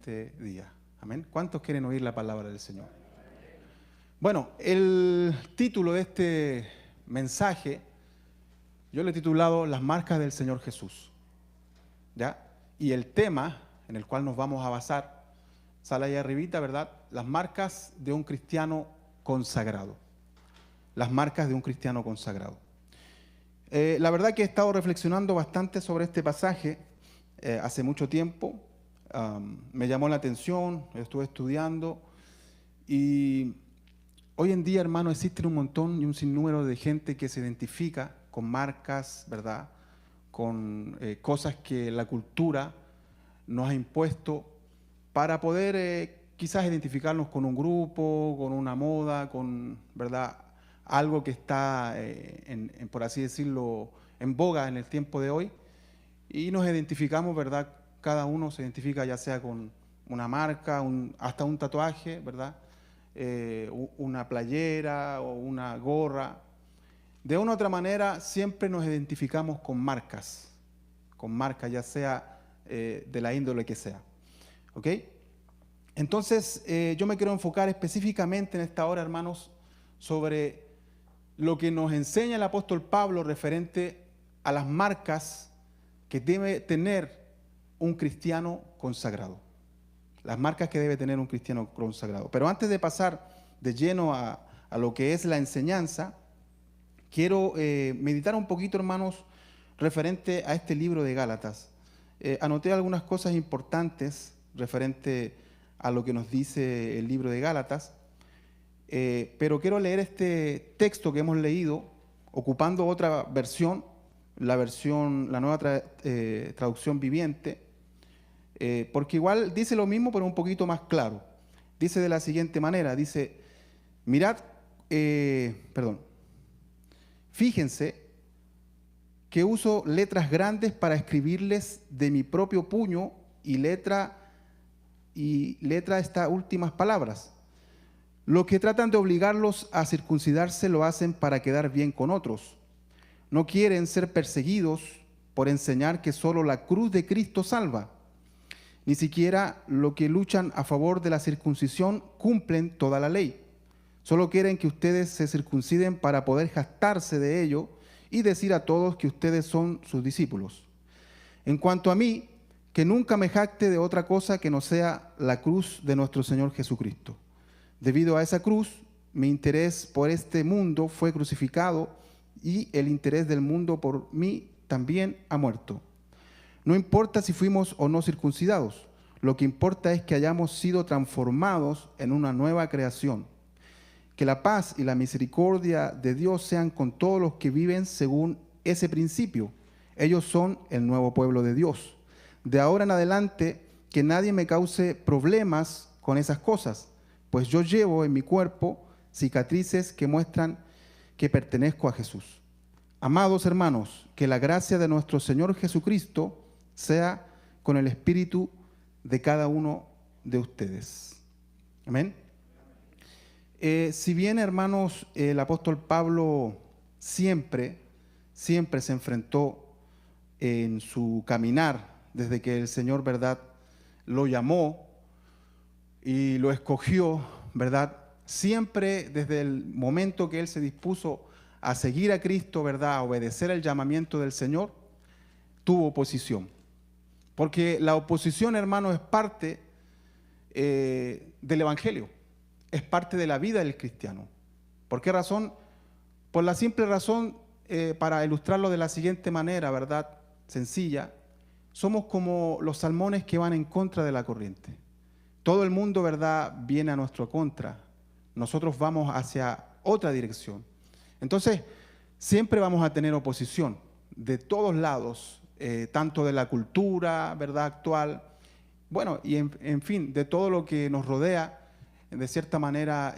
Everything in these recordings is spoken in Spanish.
Este día. Amén. ¿Cuántos quieren oír la palabra del Señor? Bueno, el título de este mensaje, yo le he titulado Las marcas del Señor Jesús. ¿Ya? Y el tema en el cual nos vamos a basar, sale ahí arribita, ¿verdad? Las marcas de un cristiano consagrado. Las marcas de un cristiano consagrado. La verdad que he estado reflexionando bastante sobre este pasaje hace mucho tiempo. Me llamó la atención, estuve estudiando y hoy en día, hermano, existen un montón y un sinnúmero de gente que se identifica con marcas, ¿verdad? Con cosas que la cultura nos ha impuesto para poder quizás identificarnos con un grupo, con una moda, con, ¿verdad? Algo que está, por así decirlo, en boga en el tiempo de hoy y nos identificamos, ¿verdad? Cada uno se identifica ya sea con una marca, hasta un tatuaje, ¿verdad? Una playera o una gorra. De una u otra manera siempre nos identificamos con marcas ya sea de la índole que sea. ¿Ok? Entonces yo me quiero enfocar específicamente en esta hora, hermanos, sobre lo que nos enseña el apóstol Pablo referente a las marcas que debe tener un cristiano consagrado. Las marcas que debe tener un cristiano consagrado. Pero antes de pasar de lleno a lo que es la enseñanza, quiero meditar un poquito, hermanos, referente a este libro de Gálatas. Anoté algunas cosas importantes referente a lo que nos dice el libro de Gálatas, pero quiero leer este texto que hemos leído ocupando otra versión, la nueva traducción viviente, porque igual dice lo mismo, pero un poquito más claro. Dice de la siguiente manera, dice, fíjense que uso letras grandes para escribirles de mi propio puño y letra estas últimas palabras. Los que tratan de obligarlos a circuncidarse lo hacen para quedar bien con otros. No quieren ser perseguidos por enseñar que solo la cruz de Cristo salva. Ni siquiera los que luchan a favor de la circuncisión cumplen toda la ley. Solo quieren que ustedes se circunciden para poder jactarse de ello y decir a todos que ustedes son sus discípulos. En cuanto a mí, que nunca me jacte de otra cosa que no sea la cruz de nuestro Señor Jesucristo. Debido a esa cruz, mi interés por este mundo fue crucificado y el interés del mundo por mí también ha muerto. No importa si fuimos o no circuncidados, lo que importa es que hayamos sido transformados en una nueva creación. Que la paz y la misericordia de Dios sean con todos los que viven según ese principio. Ellos son el nuevo pueblo de Dios. De ahora en adelante, que nadie me cause problemas con esas cosas, pues yo llevo en mi cuerpo cicatrices que muestran que pertenezco a Jesús. Amados hermanos, que la gracia de nuestro Señor Jesucristo sea con el espíritu de cada uno de ustedes. Amén. Si bien, hermanos, el apóstol Pablo siempre se enfrentó en su caminar, desde que el Señor, ¿verdad?, lo llamó y lo escogió, ¿verdad?, siempre desde el momento que él se dispuso a seguir a Cristo, ¿verdad?, a obedecer el llamamiento del Señor, tuvo oposición. Porque la oposición, hermano, es parte del Evangelio, es parte de la vida del cristiano. ¿Por qué razón? Por la simple razón, para ilustrarlo de la siguiente manera, ¿verdad?, sencilla, somos como los salmones que van en contra de la corriente. Todo el mundo, ¿verdad?, viene a nuestra contra. Nosotros vamos hacia otra dirección. Entonces, siempre vamos a tener oposición de todos lados, tanto de la cultura, ¿verdad?, actual, bueno, y en fin, de todo lo que nos rodea, de cierta manera,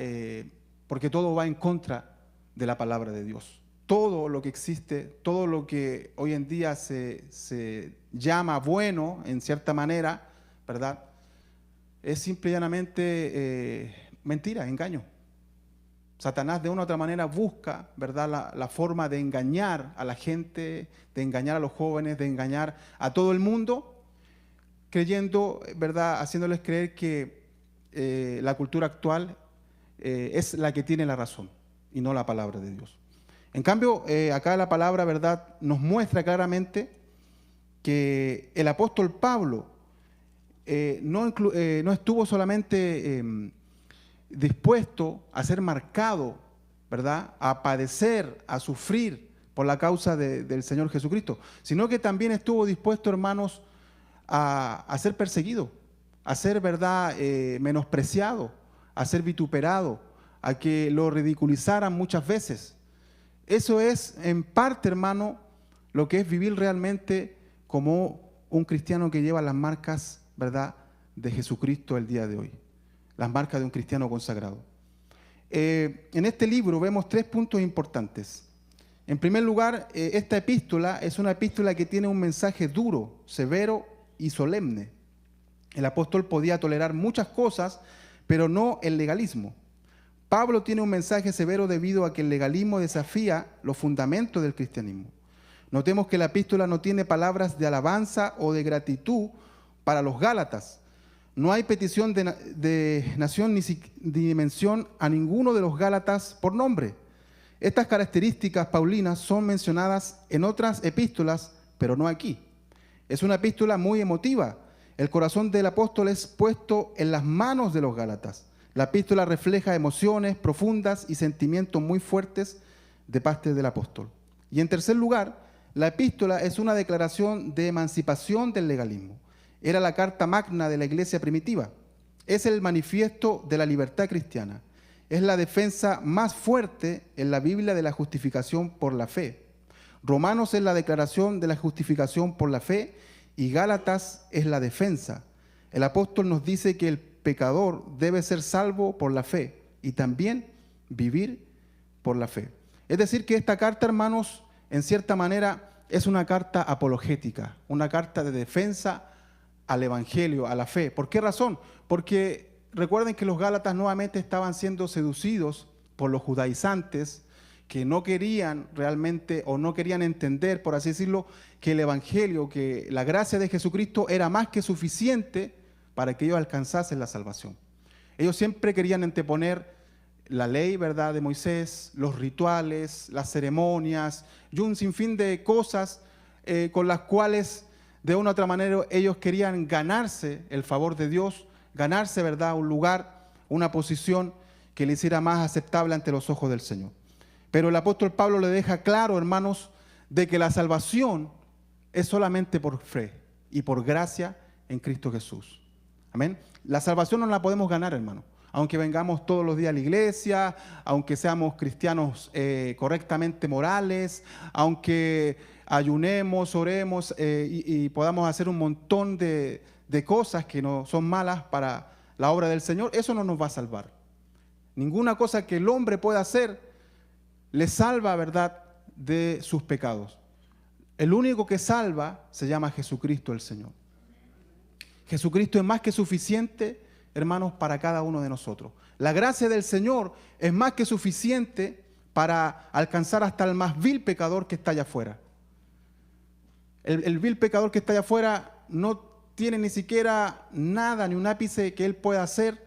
porque todo va en contra de la palabra de Dios. Todo lo que existe, todo lo que hoy en día se llama bueno, en cierta manera, ¿verdad?, es simple y llanamente mentira, engaño. Satanás de una u otra manera busca, ¿verdad?, la forma de engañar a la gente, de engañar a los jóvenes, de engañar a todo el mundo, creyendo, ¿verdad?, haciéndoles creer que la cultura actual es la que tiene la razón y no la palabra de Dios. En cambio, acá la palabra, ¿verdad?, nos muestra claramente que el apóstol Pablo no estuvo solamente dispuesto a ser marcado, ¿verdad?, a padecer, a sufrir por la causa del Señor Jesucristo, sino que también estuvo dispuesto, hermanos, a ser perseguido, a ser, ¿verdad?, menospreciado, a ser vituperado, a que lo ridiculizaran muchas veces. Eso es, en parte, hermano, lo que es vivir realmente como un cristiano que lleva las marcas, ¿verdad?, de Jesucristo el día de hoy, las marcas de un cristiano consagrado. En este libro vemos 3 puntos importantes. En primer lugar, esta epístola es una epístola que tiene un mensaje duro, severo y solemne. El apóstol podía tolerar muchas cosas, pero no el legalismo. Pablo tiene un mensaje severo debido a que el legalismo desafía los fundamentos del cristianismo. Notemos que la epístola no tiene palabras de alabanza o de gratitud para los gálatas. No hay petición de nación ni dimensión a ninguno de los gálatas por nombre. Estas características paulinas son mencionadas en otras epístolas, pero no aquí. Es una epístola muy emotiva. El corazón del apóstol es puesto en las manos de los gálatas. La epístola refleja emociones profundas y sentimientos muy fuertes de parte del apóstol. Y en tercer lugar, la epístola es una declaración de emancipación del legalismo. Era la carta magna de la iglesia primitiva. Es el manifiesto de la libertad cristiana. Es la defensa más fuerte en la Biblia de la justificación por la fe. Romanos es la declaración de la justificación por la fe y Gálatas es la defensa. El apóstol nos dice que el pecador debe ser salvo por la fe y también vivir por la fe. Es decir, que esta carta, hermanos, en cierta manera es una carta apologética, una carta de defensa al evangelio, a la fe. ¿Por qué razón? Porque recuerden que los gálatas nuevamente estaban siendo seducidos por los judaizantes que no querían realmente o no querían entender, por así decirlo, que el evangelio, que la gracia de Jesucristo era más que suficiente para que ellos alcanzasen la salvación. Ellos siempre querían anteponer la ley, ¿verdad?, de Moisés, los rituales, las ceremonias y un sinfín de cosas con las cuales de una u otra manera ellos querían ganarse el favor de Dios, ganarse, ¿verdad?, un lugar, una posición que le hiciera más aceptable ante los ojos del Señor. Pero el apóstol Pablo le deja claro, hermanos, de que la salvación es solamente por fe y por gracia en Cristo Jesús. Amén. La salvación no la podemos ganar, hermano. Aunque vengamos todos los días a la iglesia, aunque seamos cristianos correctamente morales, aunque ayunemos, oremos y podamos hacer un montón de cosas que no son malas para la obra del Señor, eso no nos va a salvar. Ninguna cosa que el hombre pueda hacer le salva, ¿verdad?, de sus pecados. El único que salva se llama Jesucristo el Señor. Jesucristo es más que suficiente, hermanos, para cada uno de nosotros. La gracia del Señor es más que suficiente para alcanzar hasta el más vil pecador que está allá afuera. El vil pecador que está allá afuera no tiene ni siquiera nada, ni un ápice que él pueda hacer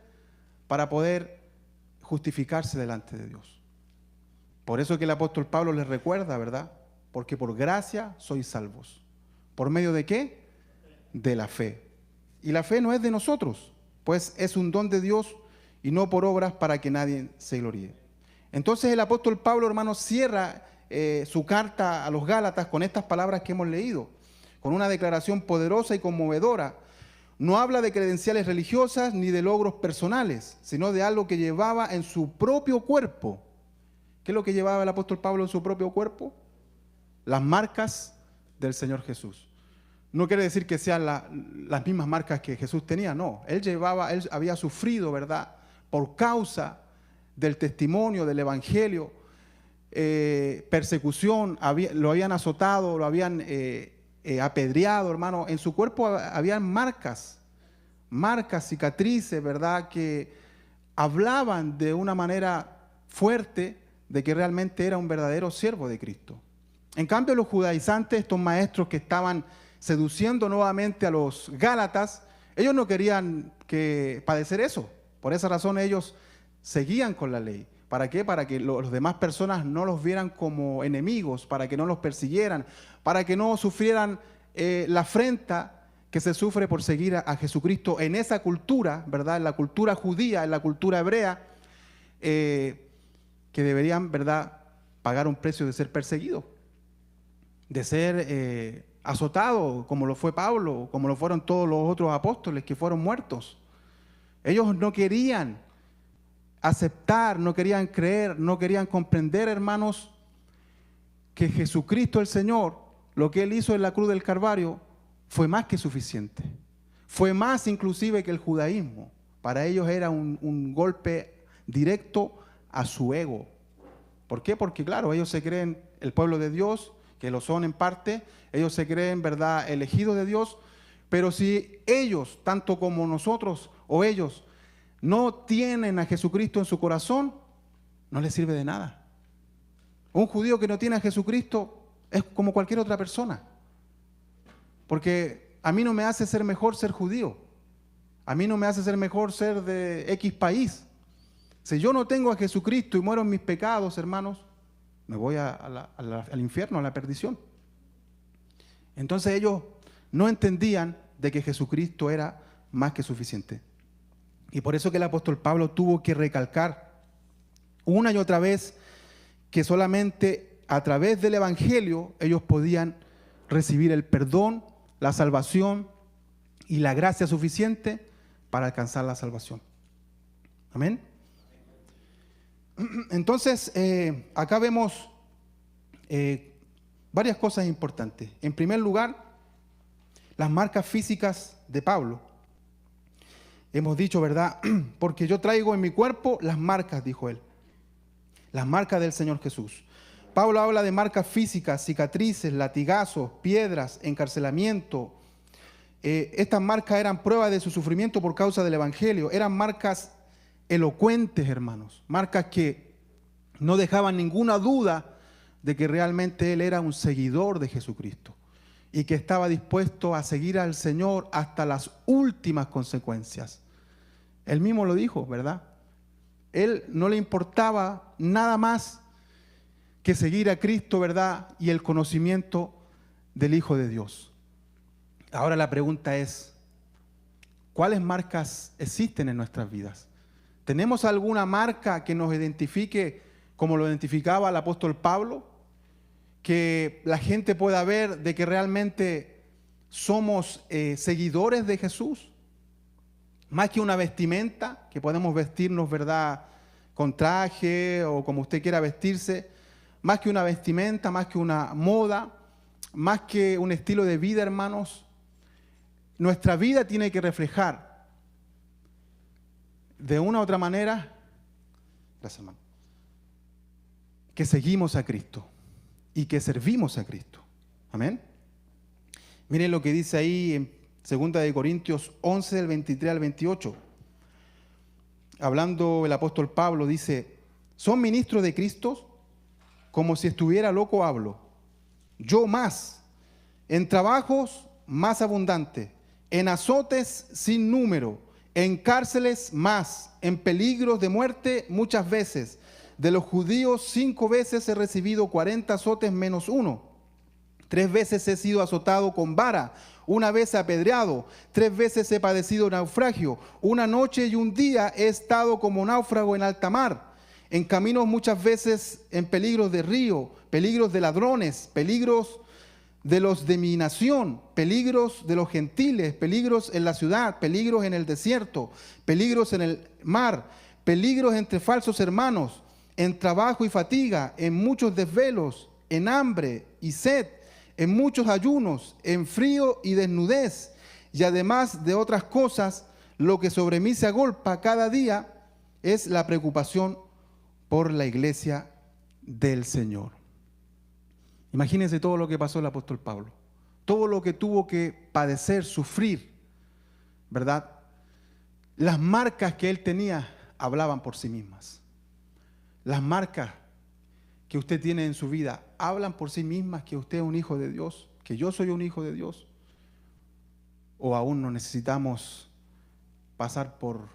para poder justificarse delante de Dios. Por eso que el apóstol Pablo les recuerda, ¿verdad? Porque por gracia sois salvos. ¿Por medio de qué? De la fe. Y la fe no es de nosotros, pues es un don de Dios y no por obras para que nadie se gloríe. Entonces el apóstol Pablo, hermanos, cierra su carta a los Gálatas con estas palabras que hemos leído, con una declaración poderosa y conmovedora. No habla de credenciales religiosas ni de logros personales, sino de algo que llevaba en su propio cuerpo. ¿Qué es lo que llevaba el apóstol Pablo en su propio cuerpo? Las marcas del Señor Jesús. No quiere decir que sean las mismas marcas que Jesús tenía, no. Él había sufrido, ¿verdad?, por causa del testimonio, del evangelio, persecución, lo habían azotado, lo habían apedreado, hermano. En su cuerpo habían marcas, cicatrices, ¿verdad?, que hablaban de una manera fuerte de que realmente era un verdadero siervo de Cristo. En cambio, los judaizantes, estos maestros que estaban seduciendo nuevamente a los Gálatas, ellos no querían padecer eso. Por esa razón ellos seguían con la ley. ¿Para qué? Para que las demás personas no los vieran como enemigos, para que no los persiguieran, para que no sufrieran la afrenta que se sufre por seguir a Jesucristo en esa cultura, ¿verdad? En la cultura judía, en la cultura hebrea, que deberían, ¿verdad?, pagar un precio de ser perseguidos, de ser azotados, como lo fue Pablo, como lo fueron todos los otros apóstoles que fueron muertos. Ellos no querían aceptar, no querían creer, no querían comprender, hermanos, que Jesucristo el Señor, lo que Él hizo en la cruz del Calvario, fue más que suficiente. Fue más inclusive que el judaísmo. Para ellos era un golpe directo a su ego. ¿Por qué? Porque claro, ellos se creen el pueblo de Dios, que lo son en parte, ellos se creen, ¿verdad?, elegidos de Dios, pero si ellos, tanto como nosotros o ellos, no tienen a Jesucristo en su corazón, no les sirve de nada. Un judío que no tiene a Jesucristo es como cualquier otra persona. Porque a mí no me hace ser mejor ser judío. A mí no me hace ser mejor ser de X país. Si yo no tengo a Jesucristo y muero en mis pecados, hermanos, me voy al infierno, a la perdición. Entonces ellos no entendían de que Jesucristo era más que suficiente. Y por eso que el apóstol Pablo tuvo que recalcar una y otra vez que solamente a través del Evangelio ellos podían recibir el perdón, la salvación y la gracia suficiente para alcanzar la salvación. Amén. Entonces, acá vemos varias cosas importantes. En primer lugar, las marcas físicas de Pablo. Hemos dicho, ¿verdad? Porque yo traigo en mi cuerpo las marcas, dijo él. Las marcas del Señor Jesús. Pablo habla de marcas físicas, cicatrices, latigazos, piedras, encarcelamiento. Estas marcas eran pruebas de su sufrimiento por causa del Evangelio. Eran marcas elocuentes, hermanos. Marcas que no dejaban ninguna duda de que realmente él era un seguidor de Jesucristo y que estaba dispuesto a seguir al Señor hasta las últimas consecuencias. Él mismo lo dijo, ¿verdad? Él no le importaba nada más que seguir a Cristo, ¿verdad?, y el conocimiento del Hijo de Dios. Ahora la pregunta es, ¿cuáles marcas existen en nuestras vidas? ¿Tenemos alguna marca que nos identifique como lo identificaba el apóstol Pablo? Que la gente pueda ver de que realmente somos seguidores de Jesús. Más que una vestimenta, que podemos vestirnos, ¿verdad?, con traje o como usted quiera vestirse. Más que una vestimenta, más que una moda, más que un estilo de vida, hermanos. Nuestra vida tiene que reflejar de una u otra manera, gracias, hermano, que seguimos a Cristo y que servimos a Cristo. Amén. Miren lo que dice ahí en 2 Corintios 11, del 23 al 28. Hablando el apóstol Pablo, dice, ¿son ministros de Cristo? Como si estuviera loco hablo. Yo más, en trabajos más abundantes, en azotes sin número, en cárceles más, en peligros de muerte muchas veces. De los judíos 5 veces he recibido 40 azotes menos 1. 3 veces he sido azotado con vara, 1 vez apedreado, 3 veces he padecido naufragio, 1 noche y 1 día he estado como náufrago en alta mar, en caminos muchas veces en peligros de río, peligros de ladrones, peligros de los de mi nación, peligros de los gentiles, peligros en la ciudad, peligros en el desierto, peligros en el mar, peligros entre falsos hermanos, en trabajo y fatiga, en muchos desvelos, en hambre y sed, en muchos ayunos, en frío y desnudez, y además de otras cosas, lo que sobre mí se agolpa cada día es la preocupación por la iglesia del Señor. Imagínense todo lo que pasó el apóstol Pablo, todo lo que tuvo que padecer, sufrir, ¿verdad? Las marcas que él tenía hablaban por sí mismas. Las marcas que usted tiene en su vida hablan por sí mismas que usted es un hijo de Dios, que yo soy un hijo de Dios. o aún no necesitamos pasar por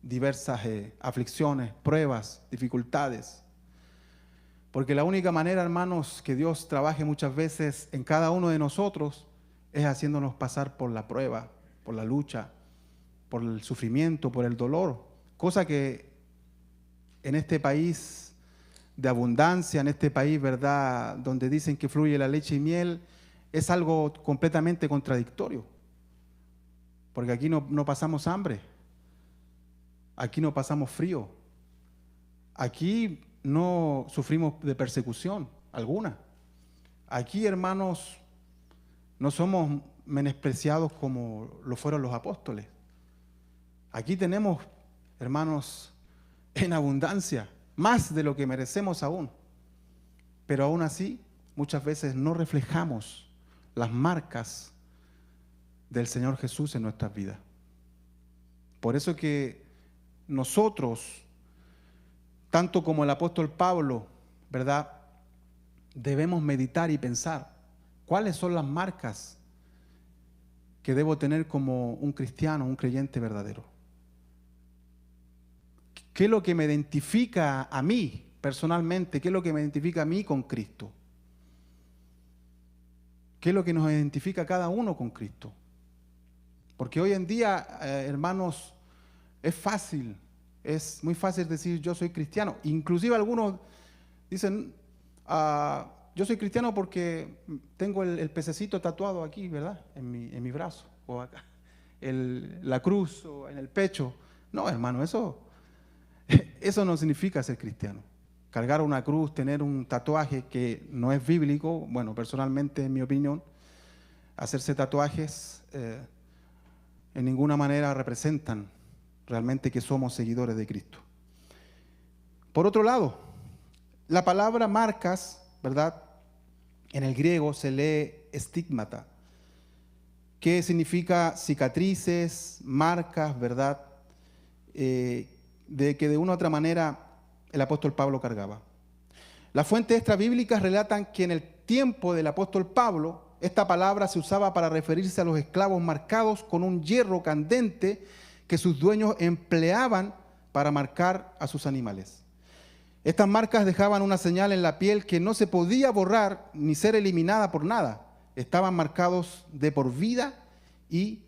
diversas aflicciones, pruebas, dificultades. Porque la única manera, hermanos, que Dios trabaje muchas veces en cada uno de nosotros es haciéndonos pasar por la prueba, por la lucha, por el sufrimiento, por el dolor. Cosa que en este país de abundancia, en este país, ¿verdad?, donde dicen que fluye la leche y miel, es algo completamente contradictorio. Porque aquí no pasamos hambre, aquí no pasamos frío, aquí no sufrimos de persecución alguna. Aquí, hermanos, no somos menospreciados como lo fueron los apóstoles. Aquí tenemos, hermanos, en abundancia, más de lo que merecemos aún. Pero aún así, muchas veces no reflejamos las marcas del Señor Jesús en nuestras vidas. Por eso que nosotros, tanto como el apóstol Pablo, ¿verdad?, debemos meditar y pensar cuáles son las marcas que debo tener como un cristiano, un creyente verdadero. ¿Qué es lo que me identifica a mí personalmente? ¿Qué es lo que me identifica a mí con Cristo? ¿Qué es lo que nos identifica a cada uno con Cristo? Porque hoy en día, hermanos, es muy fácil decir yo soy cristiano. Inclusive algunos dicen, yo soy cristiano porque tengo el pececito tatuado aquí, ¿verdad?, en mi brazo, o acá, la cruz, o en el pecho. No, hermano, eso no significa ser cristiano. Cargar una cruz, tener un tatuaje que no es bíblico, bueno, personalmente, en mi opinión, hacerse tatuajes en ninguna manera representan realmente que somos seguidores de Cristo. Por otro lado, la palabra marcas, ¿verdad?, en el griego se lee estigmata, que significa cicatrices, marcas, ¿verdad?, de que de una u otra manera el apóstol Pablo cargaba. Las fuentes extrabíblicas relatan que en el tiempo del apóstol Pablo, esta palabra se usaba para referirse a los esclavos marcados con un hierro candente que sus dueños empleaban para marcar a sus animales. Estas marcas dejaban una señal en la piel que no se podía borrar ni ser eliminada por nada. Estaban marcados de por vida y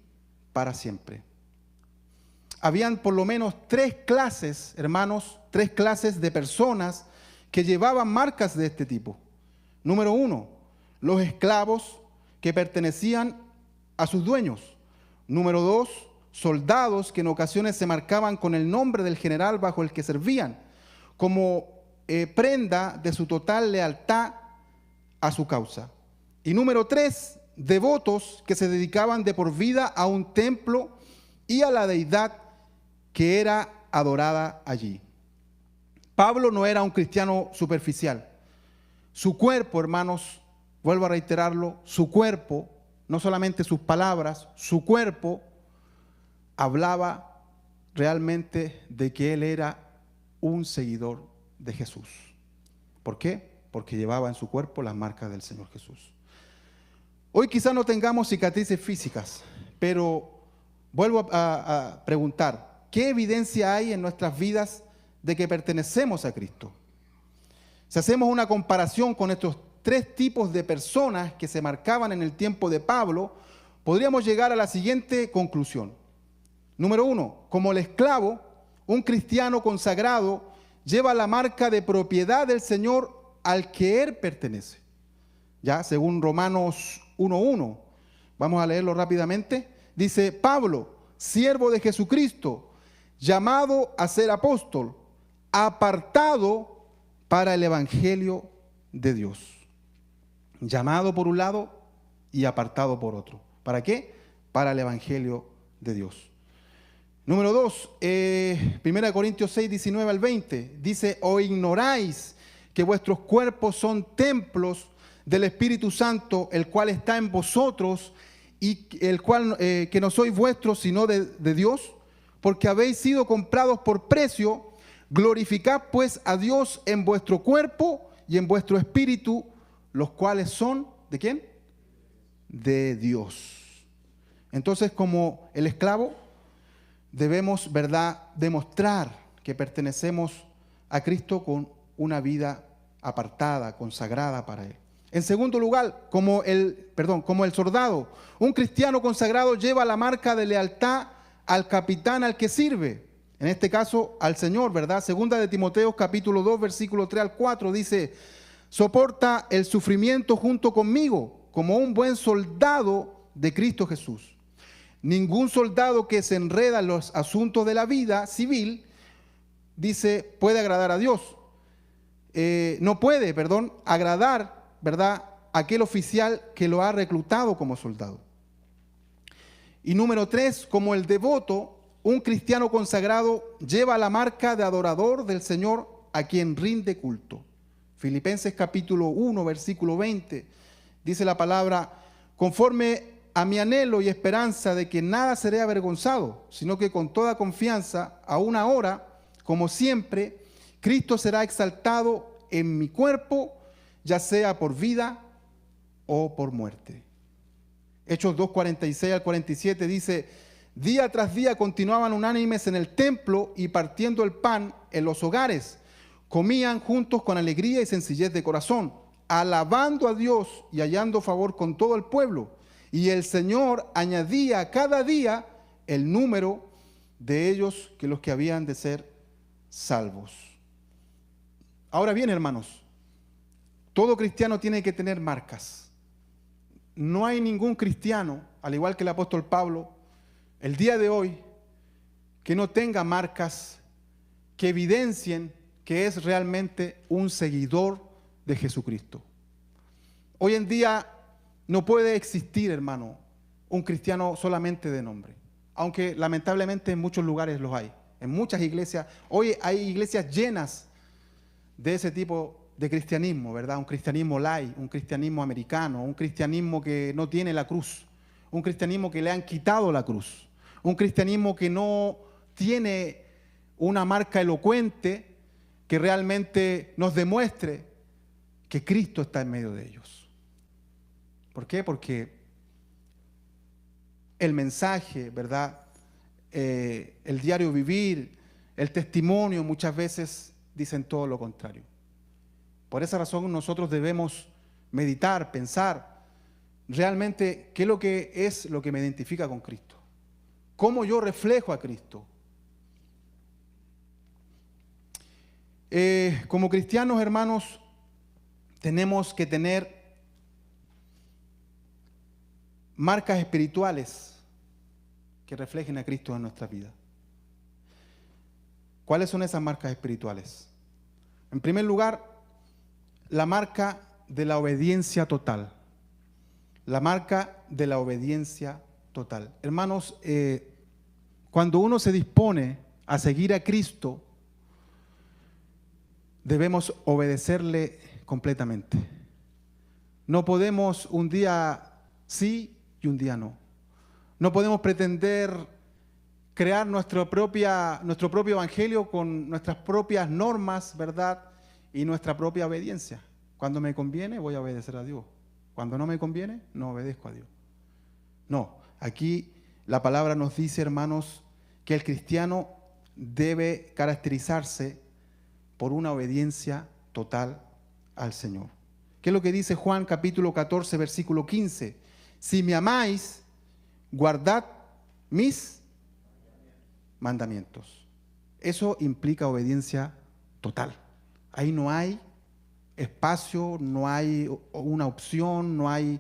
para siempre. Habían por lo menos 3 clases, hermanos, 3 clases de personas que llevaban marcas de este tipo. Número 1, los esclavos que pertenecían a sus dueños. Número 2, soldados que en ocasiones se marcaban con el nombre del general bajo el que servían, como prenda de su total lealtad a su causa. Y número 3, devotos que se dedicaban de por vida a un templo y a la deidad que era adorada allí. Pablo no era un cristiano superficial. Su cuerpo, hermanos, vuelvo a reiterarlo, su cuerpo, no solamente sus palabras, su cuerpo hablaba realmente de que él era un seguidor de Jesús. ¿Por qué? Porque llevaba en su cuerpo las marcas del Señor Jesús. Hoy quizás no tengamos cicatrices físicas, pero vuelvo a preguntar, ¿qué evidencia hay en nuestras vidas de que pertenecemos a Cristo? Si hacemos una comparación con estos 3 tipos de personas que se marcaban en el tiempo de Pablo, podríamos llegar a la siguiente conclusión. Número 1, como el esclavo, un cristiano consagrado lleva la marca de propiedad del Señor al que él pertenece. Ya, según Romanos 1:1, vamos a leerlo rápidamente. Dice: Pablo, siervo de Jesucristo, llamado a ser apóstol, apartado para el evangelio de Dios. Llamado por un lado y apartado por otro. ¿Para qué? Para el evangelio de Dios. Número 2, 1 Corintios 6, 19 al 20, dice: ¿o ignoráis que vuestros cuerpos son templos del Espíritu Santo, el cual está en vosotros, y el cual que no sois vuestros, sino de Dios? Porque habéis sido comprados por precio. Glorificad pues a Dios en vuestro cuerpo y en vuestro espíritu, los cuales son, ¿de quién? De Dios. Entonces, como el esclavo, debemos, ¿verdad?, demostrar que pertenecemos a Cristo con una vida apartada, consagrada para Él. En segundo lugar, como el soldado, un cristiano consagrado lleva la marca de lealtad al capitán al que sirve. En este caso, al Señor, ¿verdad? Segunda de Timoteo, capítulo 2, versículo 3 al 4, dice: soporta el sufrimiento junto conmigo, como un buen soldado de Cristo Jesús. Ningún soldado que se enreda en los asuntos de la vida civil, dice, puede agradar a Dios. No puede, agradar, ¿verdad?, aquel oficial que lo ha reclutado como soldado. Y número 3, como el devoto, un cristiano consagrado lleva la marca de adorador del Señor a quien rinde culto. Filipenses capítulo 1, versículo 20, dice la palabra: conforme a mi anhelo y esperanza de que nada seré avergonzado, sino que con toda confianza, aún ahora, como siempre, Cristo será exaltado en mi cuerpo, ya sea por vida o por muerte. Hechos 2, 46 al 47 dice: día tras día continuaban unánimes en el templo y partiendo el pan en los hogares, comían juntos con alegría y sencillez de corazón, alabando a Dios y hallando favor con todo el pueblo. Y el Señor añadía cada día el número de ellos que los que habían de ser salvos. Ahora bien, hermanos, todo cristiano tiene que tener marcas. No hay ningún cristiano, al igual que el apóstol Pablo, el día de hoy, que no tenga marcas que evidencien que es realmente un seguidor de Jesucristo. Hoy en día no puede existir, hermano, un cristiano solamente de nombre, aunque lamentablemente en muchos lugares los hay. En muchas iglesias, hoy hay iglesias llenas de ese tipo de cristianismo, ¿verdad? Un cristianismo light, un cristianismo americano, un cristianismo que no tiene la cruz, un cristianismo que le han quitado la cruz, un cristianismo que no tiene una marca elocuente que realmente nos demuestre que Cristo está en medio de ellos. ¿Por qué? Porque el mensaje, ¿verdad?, el diario vivir, el testimonio muchas veces dicen todo lo contrario. Por esa razón nosotros debemos meditar, pensar realmente qué es lo que me identifica con Cristo, cómo yo reflejo a Cristo. Como cristianos, hermanos, tenemos que tener marcas espirituales que reflejen a Cristo en nuestra vida. ¿Cuáles son esas marcas espirituales? En primer lugar, la marca de la obediencia total. La marca de la obediencia total. Hermanos, cuando uno se dispone a seguir a Cristo, debemos obedecerle completamente. No podemos un día sí y un día no. No podemos pretender crear nuestro propio evangelio con nuestras propias normas, ¿verdad?, y nuestra propia obediencia. Cuando me conviene, voy a obedecer a Dios. Cuando no me conviene, no obedezco a Dios. No, aquí la palabra nos dice, hermanos, que el cristiano debe caracterizarse por una obediencia total al Señor. ¿Qué es lo que dice Juan capítulo 14, versículo 15? Si me amáis, guardad mis mandamientos. Eso implica obediencia total. Ahí no hay espacio, no hay una opción, no hay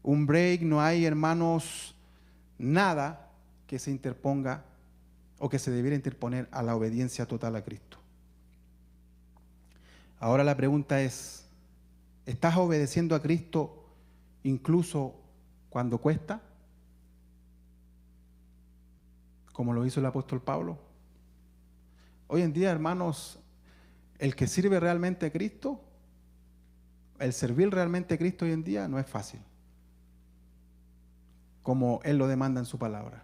un break, no hay, hermanos, nada que se interponga o que se debiera interponer a la obediencia total a Cristo. Ahora la pregunta es, ¿estás obedeciendo a Cristo incluso cuando cuesta? Como lo hizo el apóstol Pablo. Hoy en día, hermanos, el que sirve realmente a Cristo, el servir realmente a Cristo hoy en día no es fácil, como Él lo demanda en su palabra.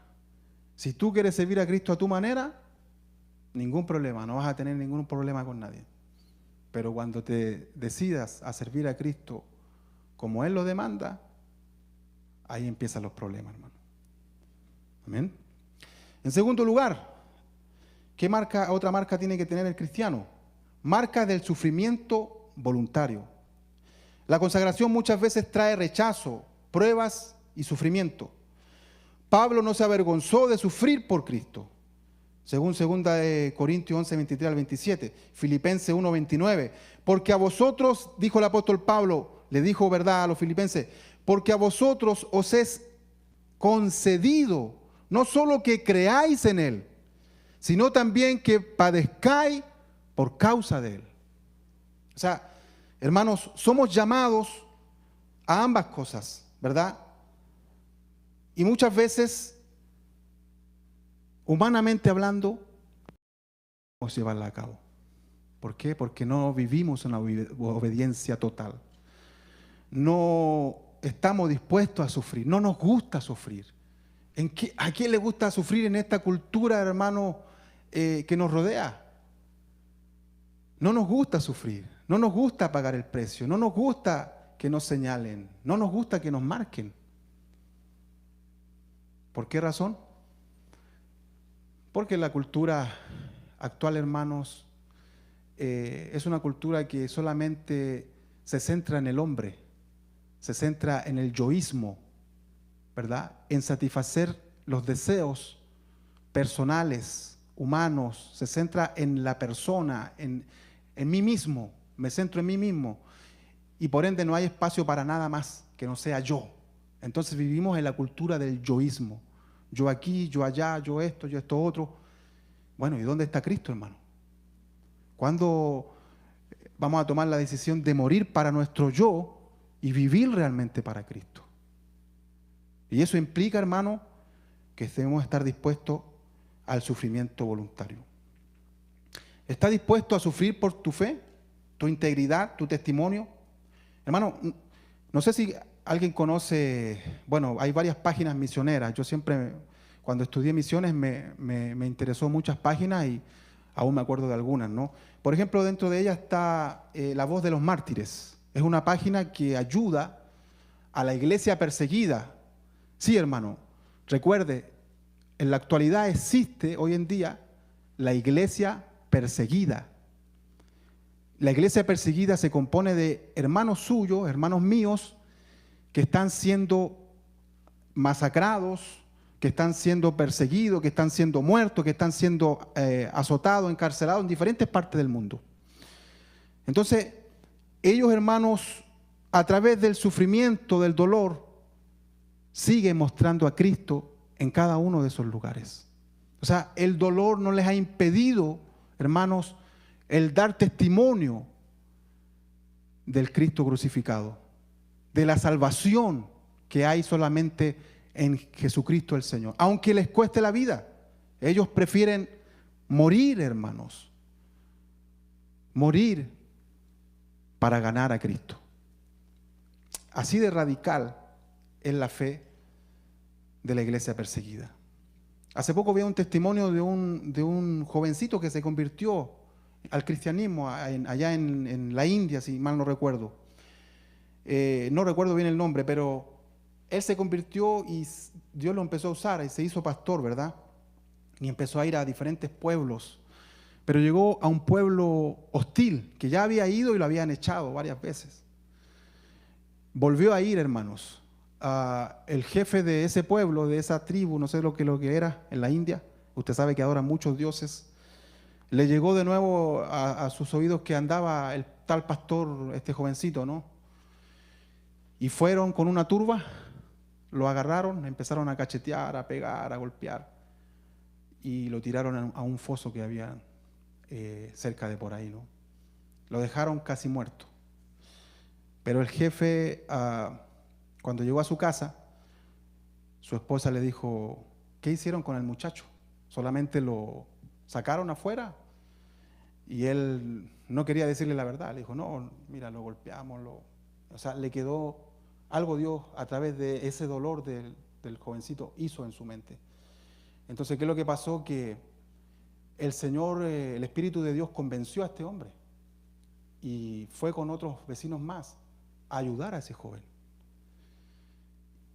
Si tú quieres servir a Cristo a tu manera, ningún problema, no vas a tener ningún problema con nadie. Pero cuando te decidas a servir a Cristo como Él lo demanda, ahí empiezan los problemas, hermano. Amén. En segundo lugar, otra marca tiene que tener el cristiano? Marca del sufrimiento voluntario. La consagración muchas veces trae rechazo, pruebas y sufrimiento. Pablo no se avergonzó de sufrir por Cristo. Según 2 Corintios 11, 23 al 27, Filipenses 1, 29. Porque a vosotros, dijo el apóstol Pablo, le dijo verdad a los filipenses, porque a vosotros os es concedido, no solo que creáis en Él, sino también que padezcáis por causa de Él. O sea, hermanos, somos llamados a ambas cosas, ¿verdad? Y muchas veces, humanamente hablando, podemos llevarla a cabo. ¿Por qué? Porque no vivimos una obediencia total. No estamos dispuestos a sufrir, no nos gusta sufrir. ¿A quién le gusta sufrir en esta cultura, hermano, que nos rodea? No nos gusta sufrir, no nos gusta pagar el precio, no nos gusta que nos señalen, no nos gusta que nos marquen. ¿Por qué razón? Porque la cultura actual, hermanos, es una cultura que solamente se centra en el hombre, se centra en el yoísmo, ¿verdad? En satisfacer los deseos personales, humanos, se centra en la persona, en mí mismo, me centro en mí mismo, y por ende no hay espacio para nada más que no sea yo. Entonces vivimos en la cultura del yoísmo, yo aquí, yo allá, yo esto otro. Bueno, ¿y dónde está Cristo, hermano? ¿Cuándo vamos a tomar la decisión de morir para nuestro yo y vivir realmente para Cristo? Y eso implica, hermano, que debemos estar dispuestos al sufrimiento voluntario. ¿Estás dispuesto a sufrir por tu fe, tu integridad, tu testimonio? Hermano, no sé si alguien conoce, bueno, hay varias páginas misioneras. Yo siempre, cuando estudié misiones, me interesó muchas páginas y aún me acuerdo de algunas, ¿no? Por ejemplo, dentro de ella está La Voz de los Mártires. Es una página que ayuda a la iglesia perseguida. Sí, hermano, recuerde, en la actualidad existe hoy en día la iglesia perseguida. La iglesia perseguida se compone de hermanos suyos, hermanos míos, que están siendo masacrados, que están siendo perseguidos, que están siendo muertos, que están siendo azotados, encarcelados en diferentes partes del mundo. Entonces, ellos, hermanos, a través del sufrimiento, del dolor, siguen mostrando a Cristo en cada uno de esos lugares. O sea, el dolor no les ha impedido, hermanos, el dar testimonio del Cristo crucificado, de la salvación que hay solamente en Jesucristo el Señor. Aunque les cueste la vida, ellos prefieren morir, hermanos, morir para ganar a Cristo. Así de radical es la fe de la iglesia perseguida. Hace poco vi un testimonio de un jovencito que se convirtió al cristianismo allá en la India, si mal no recuerdo. No recuerdo bien el nombre, pero él se convirtió y Dios lo empezó a usar y se hizo pastor, ¿verdad? Y empezó a ir a diferentes pueblos. Pero llegó a un pueblo hostil, que ya había ido y lo habían echado varias veces. Volvió a ir, hermanos. El jefe de ese pueblo, de esa tribu, no sé lo que era en la India, usted sabe que adoran muchos dioses, le llegó de nuevo a sus oídos que andaba el tal pastor, este jovencito, ¿no? Y fueron con una turba, lo agarraron, empezaron a cachetear, a pegar, a golpear, y lo tiraron a un foso que había cerca de por ahí, ¿no? Lo dejaron casi muerto. Pero el jefe, cuando llegó a su casa, su esposa le dijo, ¿qué hicieron con el muchacho? Solamente lo sacaron afuera. Y él no quería decirle la verdad. Le dijo, no, mira, lo golpeamos. O sea, le quedó algo. Dios, a través de ese dolor del jovencito, hizo en su mente. Entonces, ¿qué es lo que pasó? Que el Señor, el Espíritu de Dios convenció a este hombre. Y fue con otros vecinos más a ayudar a ese joven.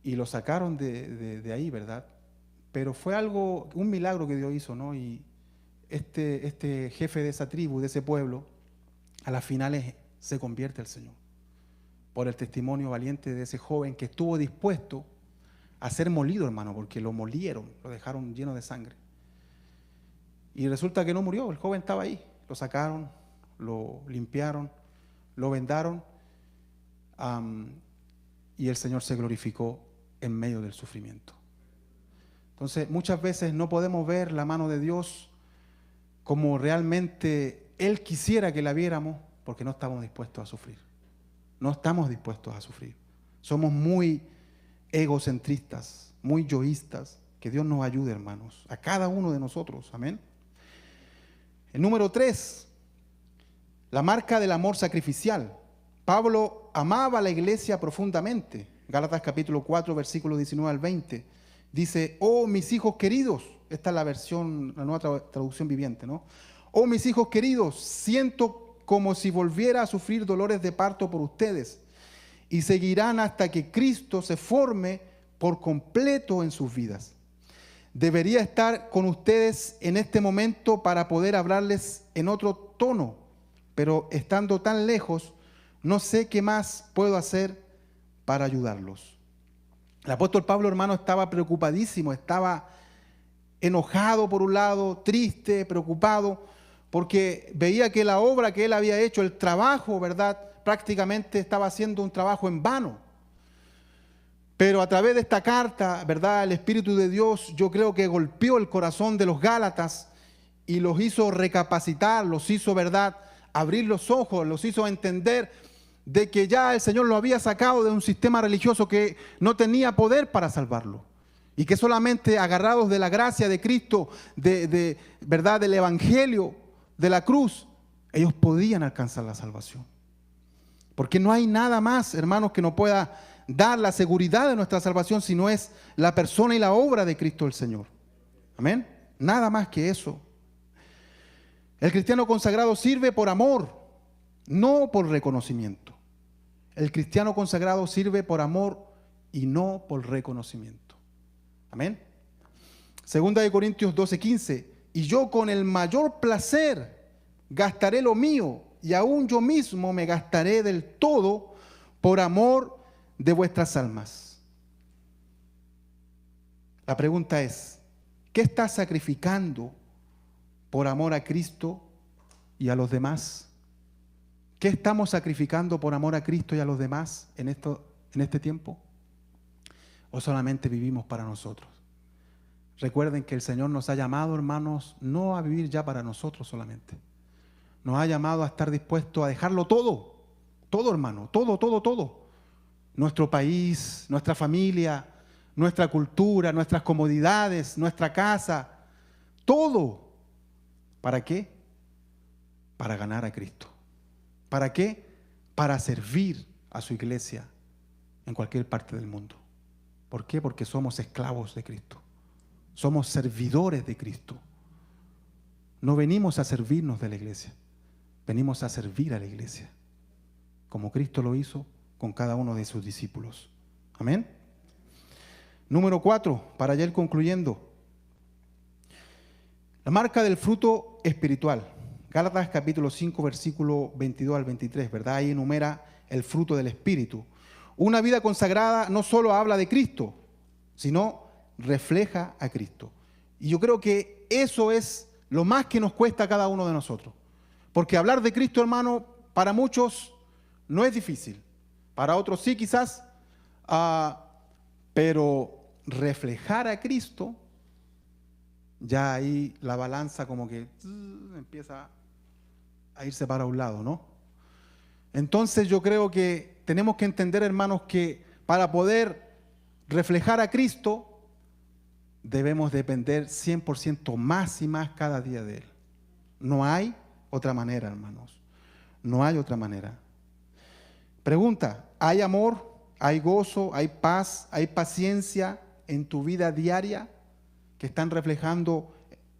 Y lo sacaron de ahí, ¿verdad? pero fue un milagro que Dios hizo, ¿no? Y este jefe de esa tribu, de ese pueblo, a las finales se convierte al Señor por el testimonio valiente de ese joven que estuvo dispuesto a ser molido, hermano, porque lo molieron, lo dejaron lleno de sangre. Y resulta que no murió, el joven estaba ahí. Lo sacaron, lo limpiaron, lo vendaron, y el Señor se glorificó en medio del sufrimiento. Entonces, muchas veces no podemos ver la mano de Dios como realmente Él quisiera que la viéramos, porque no estamos dispuestos a sufrir. No estamos dispuestos a sufrir. Somos muy egocentristas, muy yoístas. Que Dios nos ayude, hermanos, a cada uno de nosotros. Amén. El número 3, la marca del amor sacrificial. Pablo amaba a la iglesia profundamente. Gálatas capítulo 4, versículos 19 al 20. Dice, oh mis hijos queridos, esta es la nueva traducción viviente, ¿no? Oh mis hijos queridos, siento como si volviera a sufrir dolores de parto por ustedes, y seguirán hasta que Cristo se forme por completo en sus vidas. Debería estar con ustedes en este momento para poder hablarles en otro tono, pero estando tan lejos, no sé qué más puedo hacer para ayudarlos. El apóstol Pablo, hermano, estaba preocupadísimo, estaba enojado por un lado, triste, preocupado, porque veía que la obra que él había hecho, el trabajo, ¿verdad?, prácticamente estaba haciendo un trabajo en vano. Pero a través de esta carta, ¿verdad?, el Espíritu de Dios, yo creo que golpeó el corazón de los Gálatas y los hizo recapacitar, los hizo, ¿verdad?, abrir los ojos, los hizo entender de que ya el Señor lo había sacado de un sistema religioso que no tenía poder para salvarlo. Y que solamente agarrados de la gracia de Cristo, ¿verdad?, del Evangelio, de la cruz, ellos podían alcanzar la salvación. Porque no hay nada más, hermanos, que nos pueda dar la seguridad de nuestra salvación si no es la persona y la obra de Cristo el Señor. Amén. Nada más que eso. El cristiano consagrado sirve por amor, no por reconocimiento. El cristiano consagrado sirve por amor y no por reconocimiento. Amén. Segunda de Corintios 12:15. Y yo con el mayor placer gastaré lo mío, y aún yo mismo me gastaré del todo por amor de vuestras almas. La pregunta es, ¿qué estás sacrificando por amor a Cristo y a los demás? ¿Qué estamos sacrificando por amor a Cristo y a los demás en este tiempo? ¿O solamente vivimos para nosotros? Recuerden que el Señor nos ha llamado, hermanos, no a vivir ya para nosotros solamente. Nos ha llamado a estar dispuestos a dejarlo todo. Todo, hermano, todo. Nuestro país, nuestra familia, nuestra cultura, nuestras comodidades, nuestra casa. Todo. ¿Para qué? Para ganar a Cristo. ¿Para qué? Para servir a su iglesia en cualquier parte del mundo. ¿Por qué? Porque somos esclavos de Cristo. Somos servidores de Cristo. No venimos a servirnos de la iglesia. Venimos a servir a la iglesia. Como Cristo lo hizo con cada uno de sus discípulos. Amén. Número 4, para ya ir concluyendo. La marca del fruto espiritual. Gálatas capítulo 5, versículo 22 al 23, ¿verdad? Ahí enumera el fruto del Espíritu. Una vida consagrada no solo habla de Cristo, sino refleja a Cristo. Y yo creo que eso es lo más que nos cuesta a cada uno de nosotros. Porque hablar de Cristo, hermano, para muchos no es difícil. Para otros sí, quizás. Pero reflejar a Cristo, ya ahí la balanza como que empieza a irse para un lado, ¿no? Entonces yo creo que tenemos que entender, hermanos, que para poder reflejar a Cristo debemos depender 100% más y más cada día de Él. No hay otra manera, hermanos. No hay otra manera. Pregunta, ¿hay amor, hay gozo, hay paz, hay paciencia en tu vida diaria que están reflejando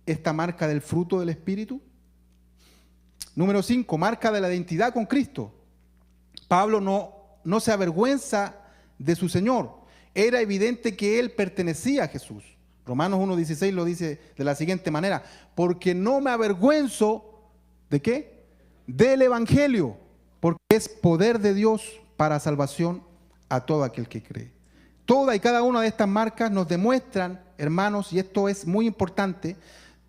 esta marca del fruto del Espíritu? Número 5, marca de la identidad con Cristo. Pablo no se avergüenza de su Señor. Era evidente que él pertenecía a Jesús. Romanos 1:16 lo dice de la siguiente manera: porque no me avergüenzo, ¿de qué? Del Evangelio, porque es poder de Dios para salvación a todo aquel que cree. Toda y cada una de estas marcas nos demuestran, hermanos, y esto es muy importante,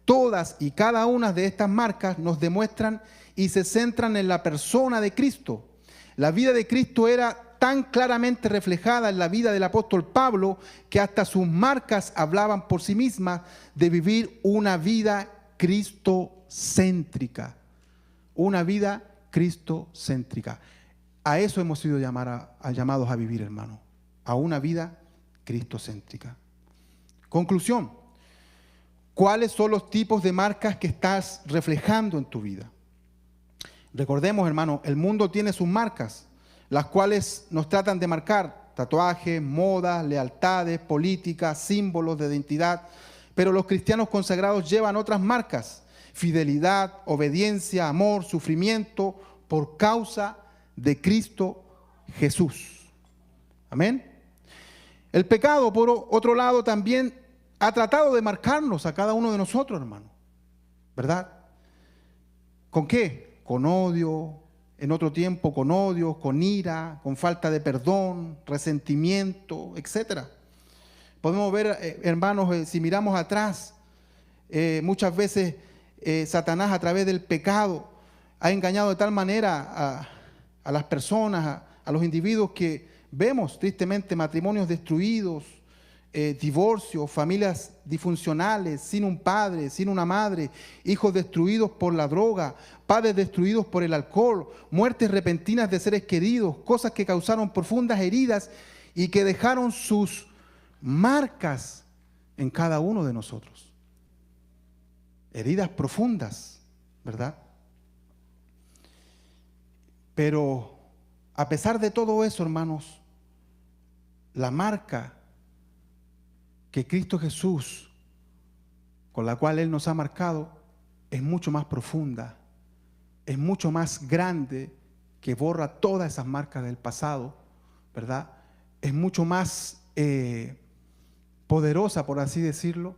todas y cada una de estas marcas nos demuestran y se centran en la persona de Cristo. La vida de Cristo era tan claramente reflejada en la vida del apóstol Pablo que hasta sus marcas hablaban por sí mismas de vivir una vida cristocéntrica. Una vida cristocéntrica. A eso hemos sido llamados a vivir, hermano. A una vida cristocéntrica. Conclusión. ¿Cuáles son los tipos de marcas que estás reflejando en tu vida? Recordemos, hermano, el mundo tiene sus marcas, las cuales nos tratan de marcar: tatuajes, modas, lealtades, políticas, símbolos de identidad. Pero los cristianos consagrados llevan otras marcas: fidelidad, obediencia, amor, sufrimiento, por causa de Cristo Jesús. Amén. El pecado, por otro lado, también ha tratado de marcarnos a cada uno de nosotros, hermano. ¿Verdad? ¿Con qué? Con odio, en otro tiempo con odio, con ira, con falta de perdón, resentimiento, etc. Podemos ver, hermanos, si miramos atrás, muchas veces Satanás, a través del pecado, ha engañado de tal manera a las personas, a los individuos, que vemos tristemente matrimonios destruidos, divorcios, familias disfuncionales, sin un padre, sin una madre, hijos destruidos por la droga, padres destruidos por el alcohol, muertes repentinas de seres queridos, cosas que causaron profundas heridas y que dejaron sus marcas en cada uno de nosotros. Heridas profundas, ¿verdad? Pero a pesar de todo eso, hermanos, la marca que Cristo Jesús, con la cual Él nos ha marcado, es mucho más profunda, es mucho más grande, que borra todas esas marcas del pasado, ¿verdad? Es mucho más poderosa, por así decirlo,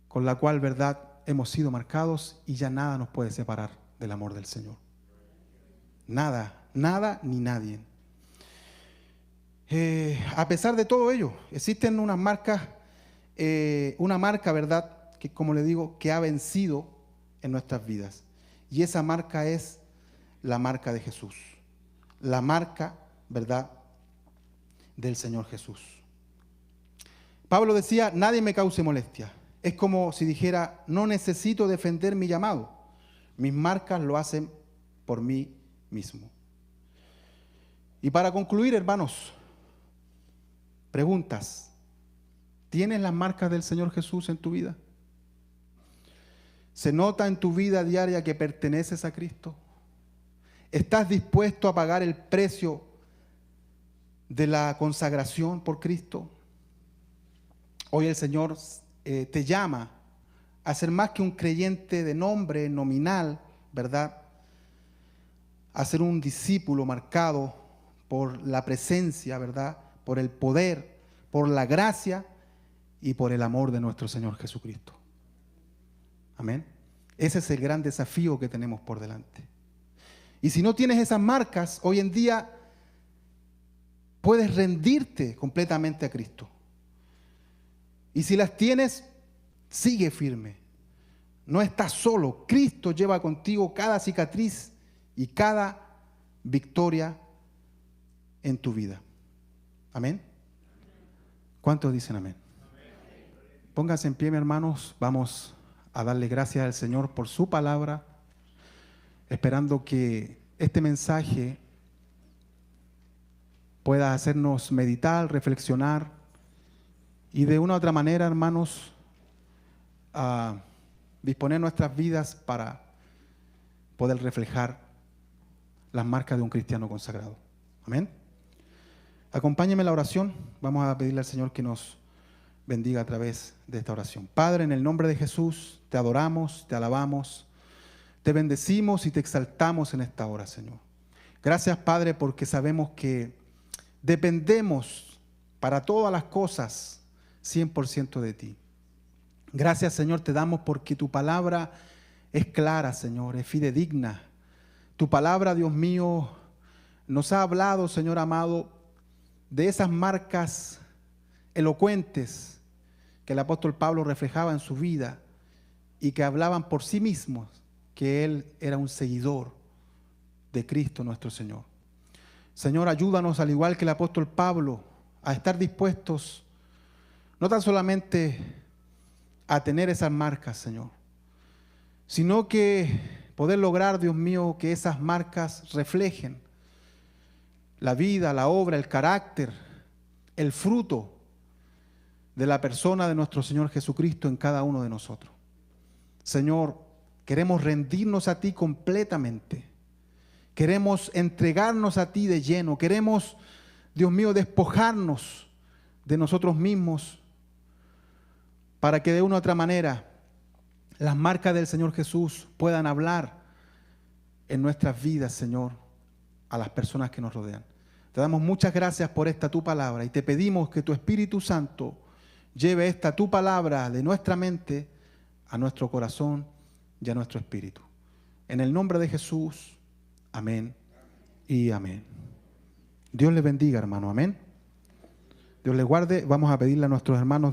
con la cual, ¿verdad?, hemos sido marcados y ya nada nos puede separar del amor del Señor. Nada, nada ni nadie. A pesar de todo ello, existen unas marcas, una marca, ¿verdad?, que, como le digo, que ha vencido en nuestras vidas. Y esa marca es la marca de Jesús. La marca, ¿verdad?, del Señor Jesús. Pablo decía: nadie me cause molestia. Es como si dijera: no necesito defender mi llamado. Mis marcas lo hacen por mí mismo. Y para concluir, hermanos, preguntas. ¿Tienes las marcas del Señor Jesús en tu vida? ¿Se nota en tu vida diaria que perteneces a Cristo? ¿Estás dispuesto a pagar el precio de la consagración por Cristo? Hoy el Señor te llama a ser más que un creyente de nombre nominal, ¿verdad? A ser un discípulo marcado por la presencia, ¿verdad?, por el poder, por la gracia y por el amor de nuestro Señor Jesucristo. Amén. Ese es el gran desafío que tenemos por delante. Y si no tienes esas marcas, hoy en día puedes rendirte completamente a Cristo. Y si las tienes, sigue firme. No estás solo. Cristo lleva contigo cada cicatriz y cada victoria en tu vida. Amén. ¿Cuántos dicen amén? Pónganse en pie, mis hermanos. Vamos a darle gracias al Señor por su palabra, esperando que este mensaje pueda hacernos meditar, reflexionar y de una u otra manera, hermanos, disponer nuestras vidas para poder reflejar las marcas de un cristiano consagrado. Amén. Acompáñenme en la oración. Vamos a pedirle al Señor que nos bendiga a través de esta oración. Padre, en el nombre de Jesús, te adoramos, te alabamos, te bendecimos y te exaltamos en esta hora, Señor. Gracias, Padre, porque sabemos que dependemos para todas las cosas 100% de ti. Gracias, Señor, te damos porque tu palabra es clara, Señor, es fidedigna. Tu palabra, Dios mío, nos ha hablado, Señor amado, de esas marcas elocuentes que el apóstol Pablo reflejaba en su vida y que hablaban por sí mismos que él era un seguidor de Cristo nuestro Señor. Señor, ayúdanos, al igual que el apóstol Pablo, a estar dispuestos no tan solamente a tener esas marcas, Señor, sino que poder lograr, Dios mío, que esas marcas reflejen la vida, la obra, el carácter, el fruto de la persona de nuestro Señor Jesucristo en cada uno de nosotros. Señor, queremos rendirnos a ti completamente. Queremos entregarnos a ti de lleno. Queremos, Dios mío, despojarnos de nosotros mismos para que de una u otra manera las marcas del Señor Jesús puedan hablar en nuestras vidas, Señor, a las personas que nos rodean. Te damos muchas gracias por esta tu palabra y te pedimos que tu Espíritu Santo lleve esta tu palabra de nuestra mente a nuestro corazón y a nuestro espíritu. En el nombre de Jesús, amén y amén. Dios les bendiga, hermano, amén. Dios les guarde. Vamos a pedirle a nuestros hermanos